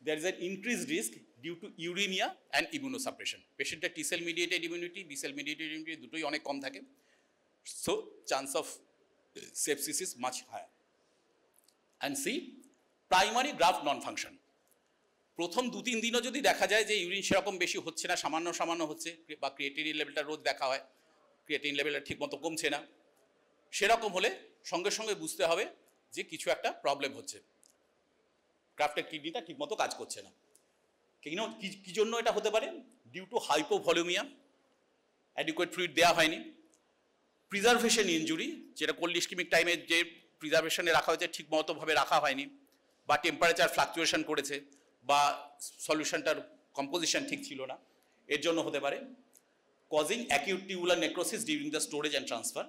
there is an increased risk due to uremia and immunosuppression. Patient T cell mediated immunity, B cell mediated immunity দুটোই অনেক কম থাকে, so chance of sepsis is much higher. and C, primary graft non-function. প্রথম 2-3 দিনও যদি দেখা যায় যে urine সেরকম বেশি হচ্ছে না, সামান্য সামান্য হচ্ছে, বা ক্রিয়েটিনিন লেভেলটা রোজ দেখা হয়, ক্রিয়েটিনিন লেভেলটা ঠিকমতো কমছে না, সেরকম হলে সঙ্গে সঙ্গে বুঝতে হবে যে কিছু একটা প্রবলেম হচ্ছে, গ্রাফটেড কিডনিটা ঠিকমতো কাজ করছে না। কি জন্য এটা হতে পারে? ডিউ টু হাইপোভলিউমিয়া, অ্যাডিকুয়েট ফ্লুইড দেওয়া হয়নি, প্রিজার্ভেশন ইনজুরি, যেটা কোল্ড ইস্কিমিক টাইমে যে প্রিজার্ভেশনে রাখা হয়েছে ঠিকমতোভাবে রাখা হয়নি, বা টেম্পারেচার ফ্লাকচুয়েশন করেছে, বা সলিউশনটার কম্পোজিশন ঠিক ছিল না, এর জন্য হতে পারে। Causing acute tubular necrosis during the storage and transfer,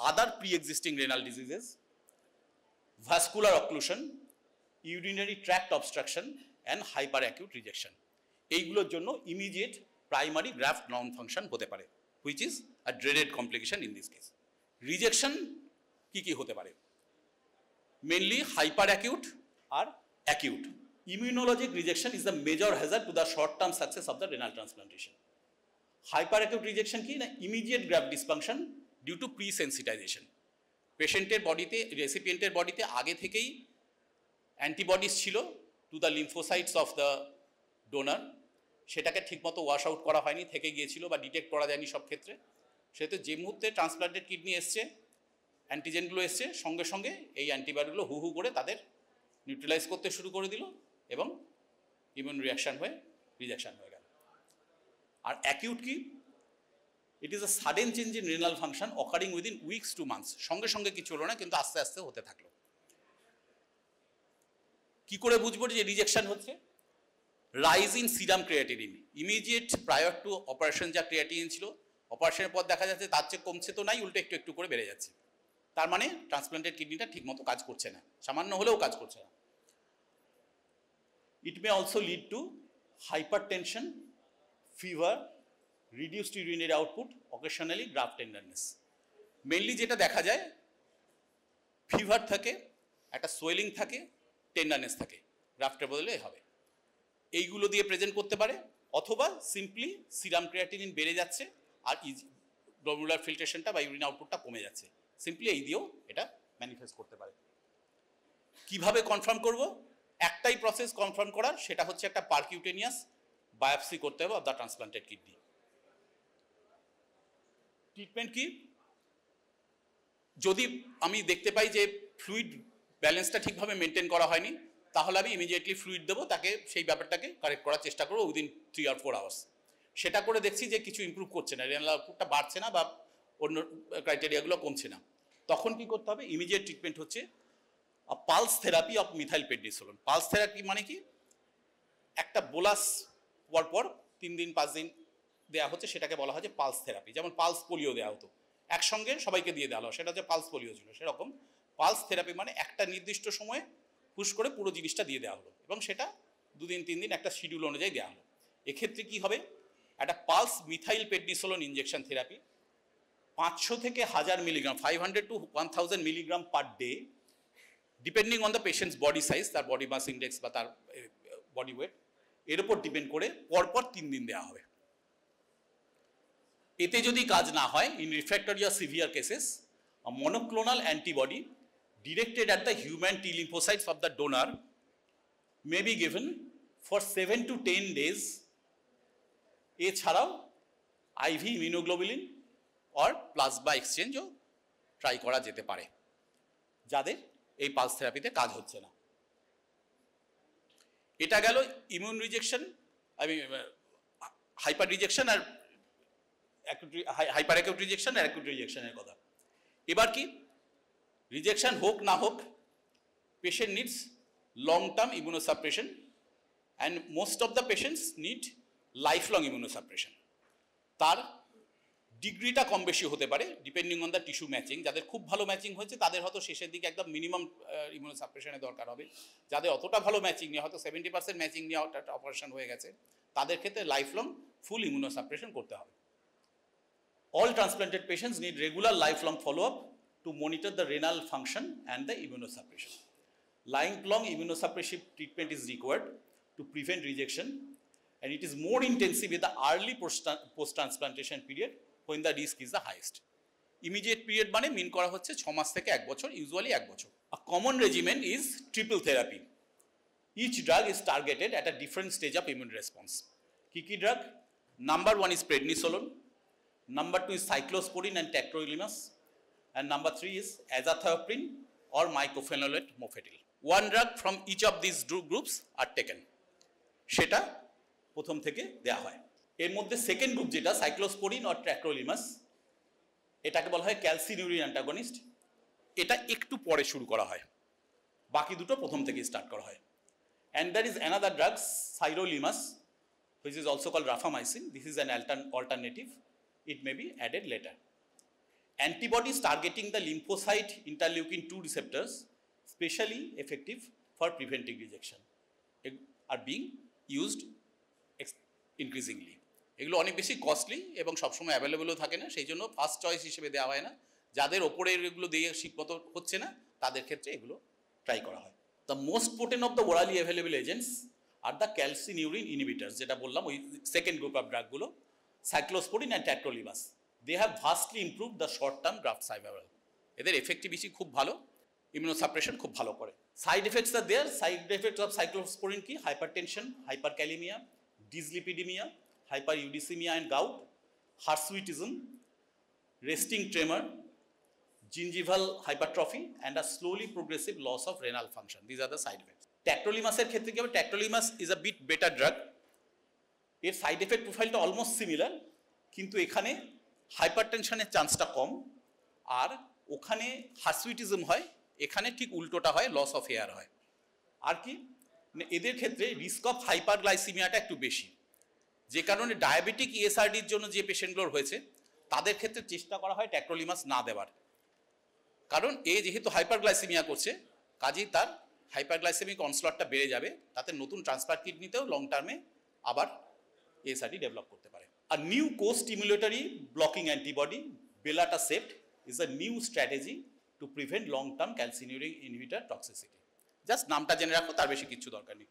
other pre existing renal diseases, vascular occlusion, urinary tract obstruction and hyper acute rejection. এইগুলোর জন্য immediate primary graft non function হতে পারে, which is a dreaded complication in this case. Rejection কি হতে পারে? Mainly hyper acute আর acute. Immunologic rejection is the major hazard to the short term success of the renal transplantation. Hyper acute rejection কি না? Immediate graft dysfunction due to pre sensitization. পেশেন্টের বডিতে, রেসিপিয়েন্টের বডিতে আগে থেকেই অ্যান্টিবডিজ ছিল to the lymphocytes of the donor, সেটাকে ঠিকমতো ওয়াশ আউট করা হয়নি, থেকে গিয়েছিল বা ডিটেক্ট করা যায়নি সব ক্ষেত্রে। সেহেতু যে মুহূর্তে ট্রান্সপ্লান্টেড কিডনি এসছে, অ্যান্টিজেনগুলো এসছে, সঙ্গে সঙ্গে এই অ্যান্টিবডিগুলো হু করে তাদের নিউট্রালাইজ করতে শুরু করে দিল এবং ইমিউন রিয়াকশান হয়ে রিজেকশান হয়ে গেল। আর অ্যাকিউট কি? It is a sudden change in renal function occurring within weeks two months. সঙ্গে সঙ্গে কিছু হলো না, কিন্তু আস্তে আস্তে হতে থাকলো। কি করে বুঝবো যে রিজেকশন হচ্ছে? Rise in serum creatinine. Immediate prior to operation যা ক্রিয়েটিনিন ছিল, অপারেশনের পর দেখা যাচ্ছে তার চেয়ে কমছে তো নাই, উল্টে একটু একটু করে বেড়ে যাচ্ছে। তার মানে ট্রান্সপ্লান্টেড কিডনিটা ঠিকমতো কাজ করছে না, সামান্য হলেও কাজ করছে না। It may also lead to hypertension, fever, reduced urinary output, occasionally graft tenderness. Mainly যেটা দেখা যায়, ফিভার থাকে, একটা সোয়েলিং থাকে, টেন্ডারনেস থাকে, গ্রাফটের বদলে হবে। এইগুলো দিয়ে প্রেজেন্ট করতে পারে, অথবা সিম্পলি সিরাম ক্রিয়েটিনিন বেড়ে যাচ্ছে আর গ্লোমেরুলার ফিল্ট্রেশনটা বা ইউরিন আউটপুটটা কমে যাচ্ছে। সিম্পলি এই দিয়েও এটা ম্যানিফেস্ট করতে পারে। কিভাবে কনফার্ম করব? একটাই প্রসেস কনফার্ম করার, সেটা হচ্ছে একটা পারকিউটেনিয়াস বায়োপসি করতে হবে of the transplanted kidney. Treatment কি? যদি আমি দেখতে পাই যে ফ্লুইড ব্যালেন্সটা ঠিকভাবে মেনটেন করা হয়নি, তাহলে আমি ইমিডিয়েটলি ফ্লুইড দেবো, তাকে সেই ব্যাপারটাকে কারেক্ট করার চেষ্টা করবো উইদিন 3 or 4 আওয়ার্স। সেটা করে দেখছি যে কিছু ইমপ্রুভ করছে না, রেনাল আউটপুটটা বাড়ছে না বা অন্য ক্রাইটেরিয়াগুলো কমছে না, তখন কি করতে হবে? ইমিডিয়েট ট্রিটমেন্ট হচ্ছে pulse therapy of methyl prednisolone. Pulse therapy মানে কি? একটা বোলাস পর 3 দিন 5 দিন দেওয়া হচ্ছে, সেটাকে বলা হয় যে পালস থেরাপি। যেমন পালস পোলিও দেওয়া হতো, একসঙ্গে সবাইকে দিয়ে দেওয়া হলো, সেটা হচ্ছে পালস পোলিও ছিল। সেরকম পালস থেরাপি মানে একটা নির্দিষ্ট সময়ে পুশ করে পুরো জিনিসটা দিয়ে দেওয়া হলো, এবং সেটা 2 দিন 3 দিন একটা শিডিউল অনুযায়ী দেওয়া হলো। এক্ষেত্রে কি হবে? একটা pulse methyl prednisolone injection therapy 500 থেকে 1000 milligram, 500 to 1000 milligram per day, depending on the patient's body size, তার বডি মাস ইন্ডেক্স বা তার বডি ওয়েট, এর উপর ডিপেন্ড করে পরপর 3 দিন দেওয়া হবে। এতে যদি কাজ না হয়, in refractory or severe cases, a monoclonal antibody directed at the human T lymphocytes of the donor may be given for 7 to 10 days. এছাড়াও IV ইমিউনোগ্লোবুলিন or প্লাজমা এক্সচেঞ্জও ট্রাই করা যেতে পারে যাদের এই পালস থেরাপিতে কাজ হচ্ছে না। এটা গেল ইমিউন রিজেকশন, হাইপার রিজেকশন আর হাইপার অ্যাকিউট রিজেকশন আর অ্যাকিউট রিজেকশনের কথা। এবার কি? রিজেকশন হোক না হোক, patient needs long term immunosuppression, and most of the patients need life long immunosuppression. তার ডিগ্রিটা কম বেশি হতে পারে depending on the tissue matching. যাদের খুব ভালো ম্যাচিং হয়েছে তাদের হয়তো শেষের দিকে একদম মিনিমাম ইমিউনোসাপ্রেশনের দরকার হবে। যাদের অতটা ভালো ম্যাচিং নিয়ে, হয়তো 70% ম্যাচিং নিয়ে একটা অপারেশন হয়ে গেছে, তাদের ক্ষেত্রে লাইফ লং ফুল ইমিউনোসাপ্রেশন করতে হবে। All transplanted patients need regular lifelong follow-up to monitor the renal function and the immunosuppression. Lifelong immunosuppressive treatment is required to prevent rejection, and it is more intensive in the early post-transplantation period when the risk is the highest. Immediate period মানে মিন করা হচ্ছে 6 মাস থেকে 1 বছর, usually 1 বছর। A common regimen is triple therapy. Each drug is targeted at a different stage of immune response. Key drug? Number 1 is prednisolone, number 2 is cyclosporine and tacrolimus, and number 3 is azathioprine or mycophenolate mofetil. One drug from each of these groups are taken. সেটা প্রথম থেকে দেয়া হয়। এর মধ্যে second group যেটা cyclosporine or tacrolimus, এটাকে বলা হয় ক্যালসিনিউরিন অ্যান্টাগনিস্ট। এটা একটু পরে শুরু করা হয়, বাকি দুটো প্রথম থেকে স্টার্ট করা হয়। And there is another drug, sirolimus, which is also called rapamycin. This is an alternative. It may be added later. Antibodies targeting the lymphocyte interleukin 2 receptors, specially effective for preventing rejection, are being used increasingly. এগুলো অনেক বেশি costly এবং সবসময় অ্যাভেলেবলও থাকে না, সেই জন্য first choice হিসেবে দেওয়া হয় না। যাদের ওপরে এগুলো দিয়ে ঠিকমতো হচ্ছে না তাদের ক্ষেত্রে এগুলো ট্রাই করা হয়। The most potent of the orally available agents are the calcineurin inhibitors, যেটা বললাম ওই সেকেন্ড গ্রুপ অফ ড্রাগগুলো, cyclosporine and tacrolimus. They have vastly improved the short-term graft survival. এদের এফেক্টিভিটি খুব ভালো, ইমিউনোসাপ্রেশন খুব ভালো করে। Side effects are there. Side effects of cyclosporine কি? Hypertension, hyperkalaemia, dyslipidaemia, hyperuricemia and gout, hirsutism, resting tremor, gingival hypertrophy, and a slowly progressive loss of renal function. These are the side effects. Tacrolimus er khetre ki hobe? Tacrolimus is a bit better drug. এর side effect প্রোফাইলটা almost similar, কিন্তু এখানে হাইপারটেনশনের চান্সটা কম, আর ওখানে হার্সুইটিজম হয়, এখানে ঠিক উল্টোটা হয়, লস অফ হেয়ার হয়। আর কি, এদের ক্ষেত্রে রিস্ক অফ হাইপারগ্লাইসিমিয়াটা একটু বেশি, যে কারণে ডায়াবেটিক ইএসআরডির জন্য যে পেশেন্টগুলোর হয়েছে তাদের ক্ষেত্রে চেষ্টা করা হয় ট্যাক্রোলিমাস না দেওয়ার, কারণ এ যেহেতু হাইপারগ্লাইসিমিয়া করছে, কাজেই তার হাইপারগ্লাইসেমিক অনস্লটটা বেড়ে যাবে, তাতে নতুন ট্রান্সপ্লান্ট কিডনিতেও লং টার্মে আবার এসআরডি ডেভেলপ করতে পারে। আর new co-stimulatory blocking antibody belatacept is a new strategy to prevent long-term calcineurin inhibitor toxicity. Just নামটা জেনে রাখো, তার বেশি কিছু দরকার নেই।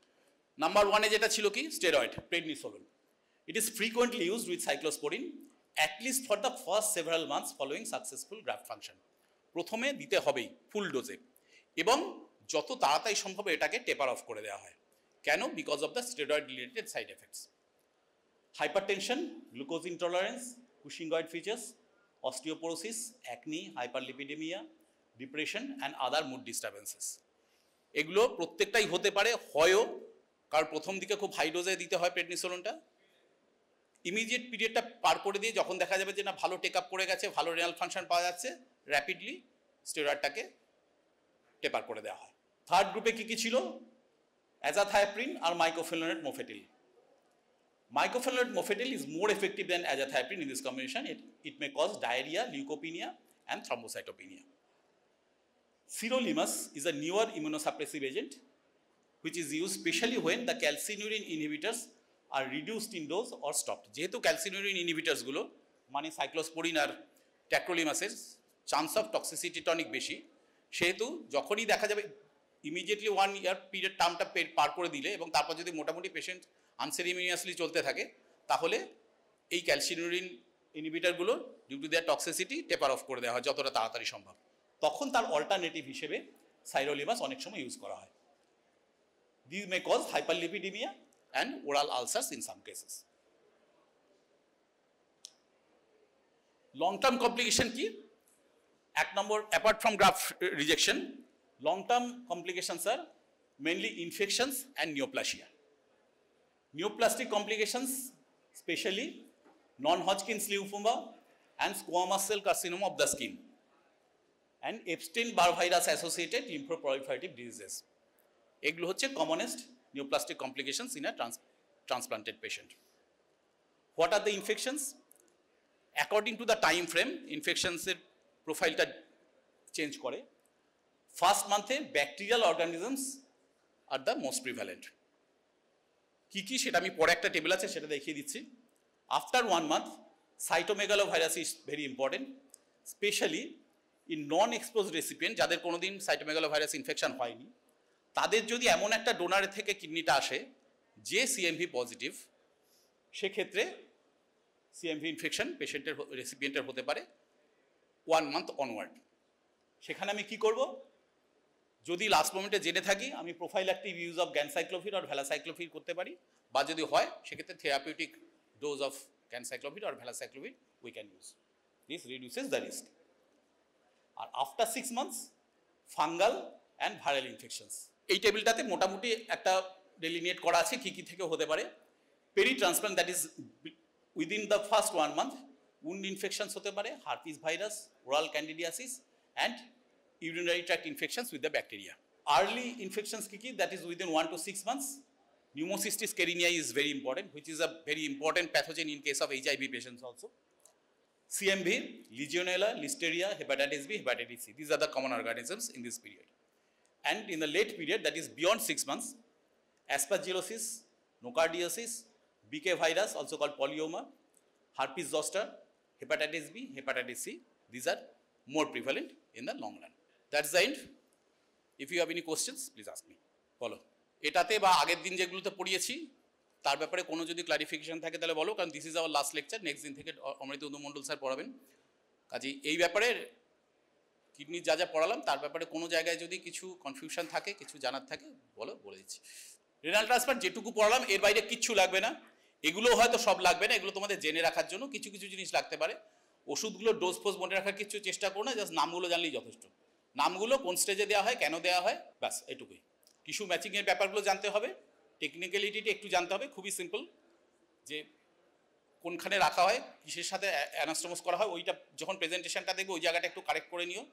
নাম্বার 1 এ যেটা ছিল কি? Steroid, prednisolone. It is frequently used with cyclosporine at least for the first several months following successful graft function. প্রথমে দিতে হবেই ফুল ডোজে, এবং যত তাড়াতাড়ি সম্ভব এটাকে টেপার অফ করে দেওয়া হয়। কেন? Because of the steroid related side effects. Hypertension, glucose intolerance, Cushingoid features, osteoporosis, acne, hyperlipidemia, depression and other mood disturbances. এগুলো প্রত্যেকটাই হতে পারে, হয়ও, কারণ প্রথম দিকে খুব হাই ডোজে দিতে হয় প্রেডনিসোলোনটা। ইমিডিয়েট পিরিয়ডটা পার করে দিয়ে যখন দেখা যাবে যে না ভালো টেক আপ করে গেছে, ভালো রেনাল ফাংশন পাওয়া যাচ্ছে, র্যাপিডলি স্টেরয়েডটাকে টেপার করে দেওয়া হয়। থার্ড গ্রুপে কি কি ছিল? অ্যাজাথায়োপ্রিন আর মাইকোফেনোলেট mofetil. Mycophenolate mofetil is more effective than azathioprine in this combination. It may cause diarrhea, leukopenia, and thrombocytopenia. Sirolimus is a newer immunosuppressive agent which is used specially when the calcineurin inhibitors are reduced in dose or stopped. যেহেতু calcineurin inhibitors গুলো মানে cyclosporine R ট্যাক্রোলিমাসের chance of টক্সিসিটিটা অনেক বেশি, সেহেতু যখনই দেখা যাবে immediately 1 ইয়ার period টার্মটা পার করে দিলে এবং তারপর যদি মোটামুটি পেশেন্ট আনসেরিমিনিয়াসলি চলতে থাকে, তাহলে এই ক্যালসিনিউরিন ইনহিবিটরগুলো due to their toxicity taper off করে দেওয়া হয় যতটা তাড়াতাড়ি সম্ভব। তখন তার অল্টারনেটিভ হিসেবে সাইরোলিমাস অনেক সময় ইউজ করা হয়। This may cause hyperlipidaemia and oral ulcers in some cases. Long term complication কি? এক নম্বর, apart from graft rejection, long term complications are mainly infections and neoplasia. Neoplastic complications, especially non-Hodgkin's lymphoma and squamous cell carcinoma of the skin, and Epstein-Barr virus associated lymphoproliferative diseases. এগুলো হচ্ছে commonest neoplastic complications in a transplanted patient. What are the infections? According to the time frame, infections এর প্রোফাইলটা change করে। First মান্থে bacterial organisms are the most prevalent. কি কি সেটা আমি পরে একটা টেবিল আছে সেটা দেখিয়ে দিচ্ছি। After 1 month, cytomegalovirus is very important, specially in non expose recipient, যাদের কোনোদিন সাইটোমেগালোভাইরাস ইনফেকশন হয়নি, তাদের যদি এমন একটা ডোনারের থেকে কিডনিটা আসে যে সিএমভি পজিটিভ, সেক্ষেত্রে সিএমভি ইনফেকশন পেশেন্টের রেসিপিয়েন্টের হতে পারে 1 month অনওয়ার্ড। সেখানে আমি কি করব? যদি লাস্ট মোমেন্টে জেনে থাকি আমি প্রোফাইল্যাক্টিক ইউজ অফ গ্যানসাইক্লোভির আর ভ্যালাসাইক্লোভির করতে পারি, বা যদি হয় সেক্ষেত্রে থেরাপিউটিক ডোজ অফ গ্যানসাইক্লোভির আর valacyclovir we can use. This reduces the risk. আর after 6 months fungal and viral infections, এই টেবিলটাতে মোটামুটি একটা ডেলিনিয়েট করা আছে কী কী থেকে হতে পারে। Peri transplant, that is within the first 1 month wound infections হতে পারে, herpes virus, oral candidiasis and urinary tract infections with the bacteria. Early infections kiki, that is within 1 to 6 months. Pneumocystis carinii is very important, which is a very important pathogen in case of HIV patients also. CMV, Legionella, Listeria, Hepatitis B, Hepatitis C. These are the common organisms in this period. And in the late period, that is beyond 6 months, aspergillosis, nocardiosis, BK virus, also called polyoma, herpes zoster, Hepatitis B, Hepatitis C. These are more prevalent in the long run. That's the end. If you have any questions, please ask me. বলো, এটাতে বা আগের দিন যেগুলোতে পড়িয়েছি তার ব্যাপারে কোনো যদি ক্লারিফিকেশন থাকে তাহলে বলো, কারণ this is our last lecture. Next দিন থেকে অমৃত মণ্ডল স্যার পড়াবেন। কাজেই এই ব্যাপারে কিডনির যা যা পড়ালাম তার ব্যাপারে কোনো জায়গায় যদি কিছু কনফিউশন থাকে, কিছু জানার থাকে বলো, বলে দিচ্ছি। রেনাল ট্রান্সপ্লান্ট যেটুকু পড়ালাম এর বাইরে কিচ্ছু লাগবে না। এগুলো হয়তো সব লাগবে না, এগুলো তোমাদের জেনে রাখার জন্য কিছু কিছু জিনিস লাগতে পারে। ওষুধগুলো ডোজ ফোজ মনে রাখার কিছু চেষ্টা করো না, জাস্ট নামগুলো জানলেই যথেষ্ট। নামগুলো কোন স্টেজে দেওয়া হয়, কেন দেওয়া হয়, ব্যাস এটুকুই। টিস্যু ম্যাচিংয়ের ব্যাপারগুলো জানতে হবে, টেকনিক্যালিটিটা একটু জানতে হবে, খুবই সিম্পল, যে কোনখানে রাখা হয়, কিসের সাথে অ্যানাস্টোমোস করা হয়, ওইটা যখন প্রেজেন্টেশনটা দেখবে ওই জায়গাটা একটু কারেক্ট করে নিও।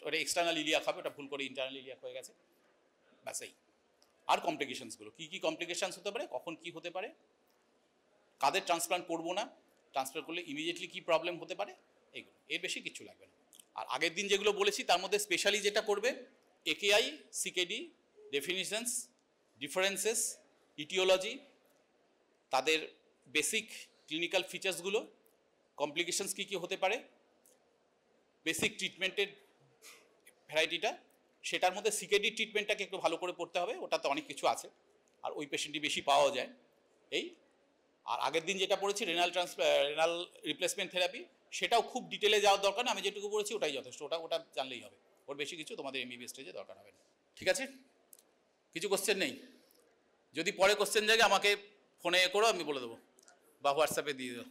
ওটা এক্সটার্নাল ইলিয়াক হবে, ওটা ভুল করে ইন্টারনাল ইলিয়াক হয়ে গেছে, ব্যাস এই। আর কমপ্লিকেশনসগুলো, কী কী কমপ্লিকেশনস হতে পারে, কখন কী হতে পারে, কাদের ট্রান্সপ্লান্ট করবো না, ট্রান্সফার করলে ইমিডিয়েটলি কী প্রবলেম হতে পারে, এইগুলো। এর বেশি কিছু লাগবে না। আর আগের দিন যেগুলো বলেছি তার মধ্যে স্পেশালি যেটা করবে, AKI, CKD, definitions, differences, etiology, তাদের বেসিক ক্লিনিক্যাল ফিচার্সগুলো, কমপ্লিকেশনস কী কী হতে পারে, বেসিক ট্রিটমেন্টের ভ্যারাইটিটা, সেটার মধ্যে সিকেডি ট্রিটমেন্টটাকে একটু ভালো করে পড়তে হবে, ওটাতে অনেক কিছু আছে আর ওই পেশেন্টই বেশি পাওয়া যায় এই। আর আগের দিন যেটা পড়েছি রেনাল রিপ্লেসমেন্ট থেরাপি, সেটাও খুব ডিটেলে যাওয়ার দরকার না, আমি যেটুকু পড়েছি ওটাই যথেষ্ট, ওটা জানলেই হবে, ওর বেশি কিছু তোমাদের এমবিবিএস স্টেজে দরকার হবে না। ঠিক আছে, কিছু কোশ্চেন নেই? যদি পরে কোশ্চেন জায়গা আমাকে ফোনে করো, আমি বলে দেবো, বা হোয়াটসঅ্যাপে দিয়ে দেবো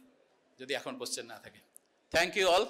যদি এখন কোশ্চেন না থাকে। Thank you all.